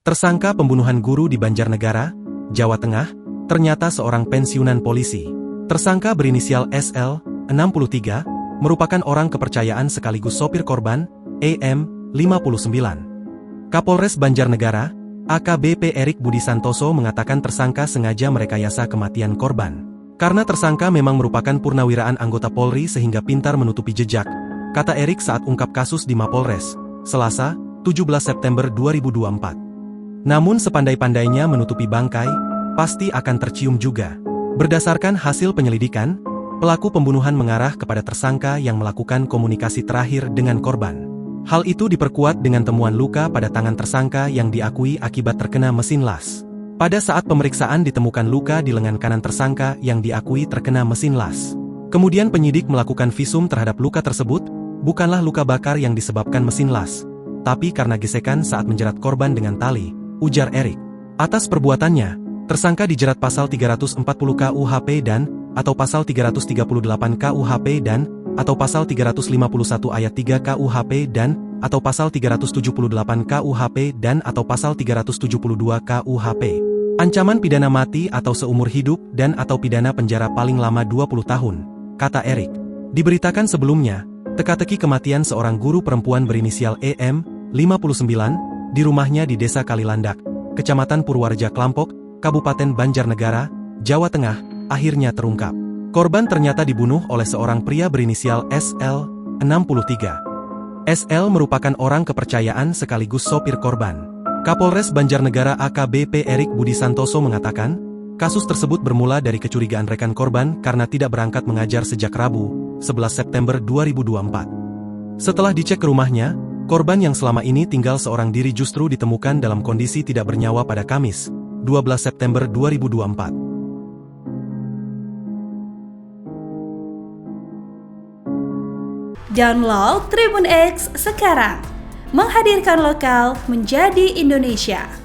Tersangka pembunuhan guru di Banjarnegara, Jawa Tengah, ternyata seorang pensiunan polisi. Tersangka berinisial SL, 63, merupakan orang kepercayaan sekaligus sopir korban, EM, 59. Kapolres Banjarnegara, AKBP Erik Budi Santoso mengatakan tersangka sengaja merekayasa kematian korban. Karena tersangka memang merupakan purnawiraan anggota Polri sehingga pintar menutupi jejak, kata Erik saat ungkap kasus di Mapolres, Selasa, 17 September 2024. Namun sepandai-pandainya menutupi bangkai, pasti akan tercium juga. Berdasarkan hasil penyelidikan, pelaku pembunuhan mengarah kepada tersangka yang melakukan komunikasi terakhir dengan korban. Hal itu diperkuat dengan temuan luka pada tangan tersangka yang diakui akibat terkena mesin las. Pada saat pemeriksaan ditemukan luka di lengan kanan tersangka yang diakui terkena mesin las. Kemudian penyidik melakukan visum terhadap luka tersebut, bukanlah luka bakar yang disebabkan mesin las, tapi karena gesekan saat menjerat korban dengan tali, ujar Erik. Atas perbuatannya, tersangka dijerat pasal 340 KUHP dan, atau pasal 338 KUHP dan, atau pasal 351 ayat 3 KUHP dan, atau pasal 378 KUHP dan, atau pasal 372 KUHP. Ancaman pidana mati atau seumur hidup dan atau pidana penjara paling lama 20 tahun, kata Erik. Diberitakan sebelumnya, teka-teki kematian seorang guru perempuan berinisial EM, 59, di rumahnya di Desa Kalilandak, Kecamatan Purwareja Klampok, Kabupaten Banjarnegara, Jawa Tengah, akhirnya terungkap. Korban ternyata dibunuh oleh seorang pria berinisial SL, 63. SL merupakan orang kepercayaan sekaligus sopir korban. Kapolres Banjarnegara AKBP Erik Budi Santoso mengatakan, kasus tersebut bermula dari kecurigaan rekan korban karena tidak berangkat mengajar sejak Rabu, 11 September 2024. Setelah dicek ke rumahnya, korban yang selama ini tinggal seorang diri justru ditemukan dalam kondisi tidak bernyawa pada Kamis, 12 September 2024. Download Tribun X sekarang, menghadirkan lokal menjadi Indonesia.